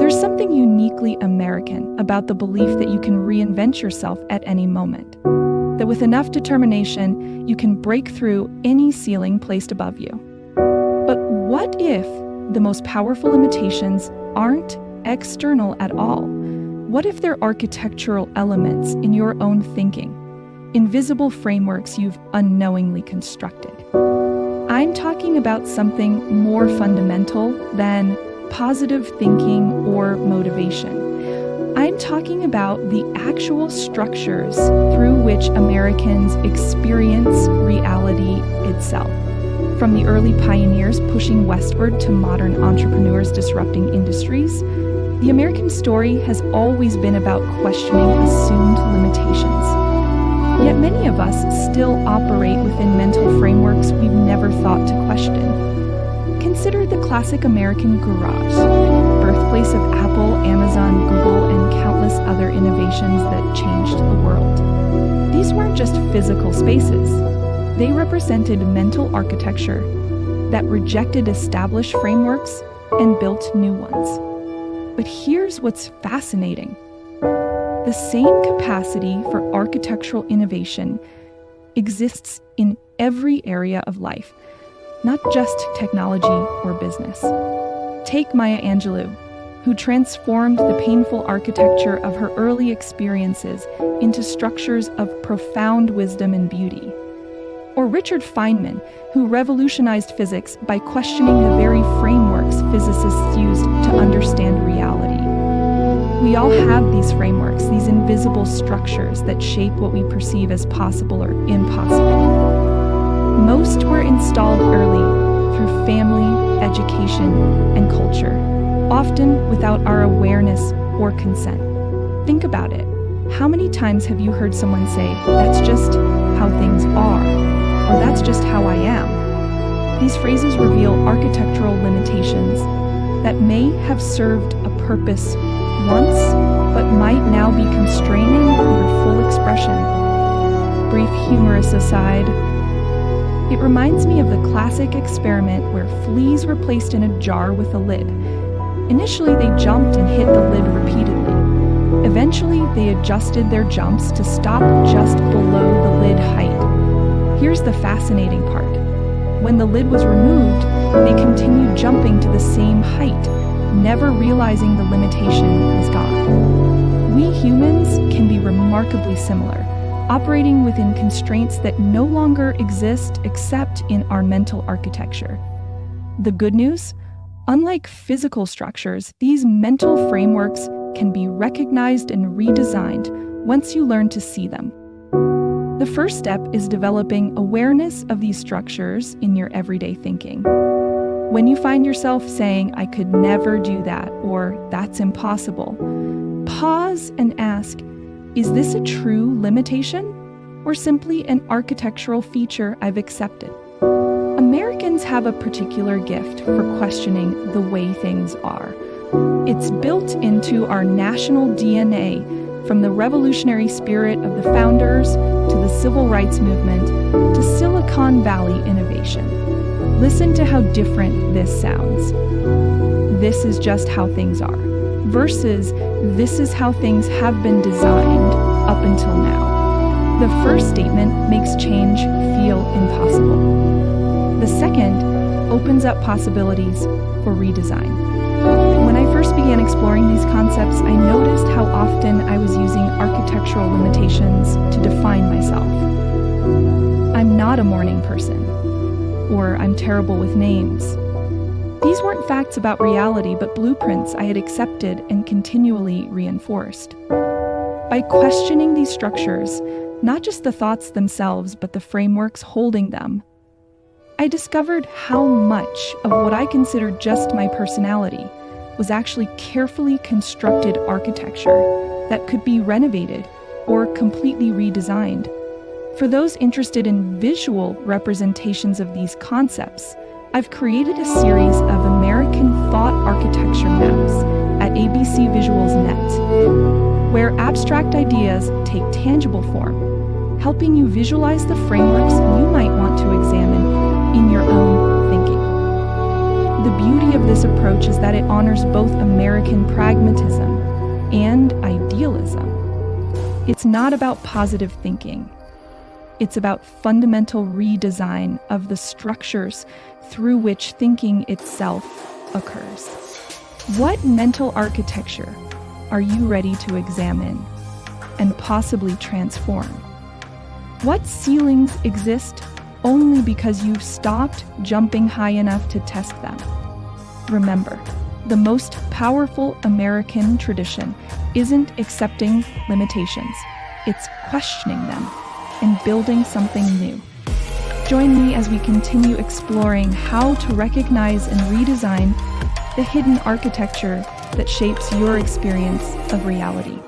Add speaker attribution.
Speaker 1: There's something uniquely American about the belief that you can reinvent yourself at any moment, that with enough determination, you can break through any ceiling placed above you. But what if the most powerful limitations aren't external at all? What if they're architectural elements in your own thinking, invisible frameworks you've unknowingly constructed? I'm talking about something more fundamental than positive thinking or motivation. I'm talking about the actual structures through which Americans experience reality itself. From the early pioneers pushing westward to modern entrepreneurs disrupting industries, the American story has always been about questioning assumed limitations. Yet many of us still operate within mental frameworks we've never thought to question. Consider the classic American garage, birthplace of Apple, Amazon, Google, and countless other innovations that changed the world. These weren't just physical spaces. They represented mental architecture that rejected established frameworks and built new ones. But here's what's fascinating. The same capacity for architectural innovation exists in every area of life, not just technology or business. Take Maya Angelou, who transformed the painful architecture of her early experiences into structures of profound wisdom and beauty. Or Richard Feynman, who revolutionized physics by questioning the very frameworks physicists used to understand reality. We all have these frameworks, these invisible structures that shape what we perceive as possible or impossible. Most were installed early through family, education, and culture, often without our awareness or consent. Think about it. How many times have you heard someone say, "That's just how things are," or "That's just how I am"? These phrases reveal architectural limitations that may have served a purpose once, but might now be constraining their full expression. Brief humorous aside, it reminds me of the classic experiment where fleas were placed in a jar with a lid. Initially, they jumped and hit the lid repeatedly. Eventually, they adjusted their jumps to stop just below the lid height. Here's the fascinating part. When the lid was removed, they continued jumping to the same height, never realizing the limitation was gone. We humans can be remarkably similar, operating within constraints that no longer exist except in our mental architecture. The good news? Unlike physical structures, these mental frameworks can be recognized and redesigned once you learn to see them. The first step is developing awareness of these structures in your everyday thinking. When you find yourself saying, "I could never do that," or "That's impossible," pause and ask, is this a true limitation, or simply an architectural feature I've accepted? Americans have a particular gift for questioning the way things are. It's built into our national DNA, from the revolutionary spirit of the founders to the civil rights movement to Silicon Valley innovation. Listen to how different this sounds. "This is just how things are," versus "this is how things have been designed up until now." The first statement makes change feel impossible. The second opens up possibilities for redesign. When I first began exploring these concepts, I noticed how often I was using architectural limitations to define myself. I'm not a morning person, or I'm terrible with names. These weren't facts about reality, but blueprints I had accepted and continually reinforced. By questioning these structures, not just the thoughts themselves, but the frameworks holding them, I discovered how much of what I considered just my personality was actually carefully constructed architecture that could be renovated or completely redesigned. For those interested in visual representations of these concepts, I've created a series of American thought architecture maps at abcvisuals.net, where abstract ideas take tangible form, helping you visualize the frameworks you might want to examine in your own thinking. The beauty of this approach is that it honors both American pragmatism and idealism. It's not about positive thinking. It's about fundamental redesign of the structures through which thinking itself occurs. What mental architecture are you ready to examine and possibly transform? What ceilings exist only because you've stopped jumping high enough to test them? Remember, the most powerful American tradition isn't accepting limitations, it's questioning them and building something new. Join me as we continue exploring how to recognize and redesign the hidden architecture that shapes your experience of reality.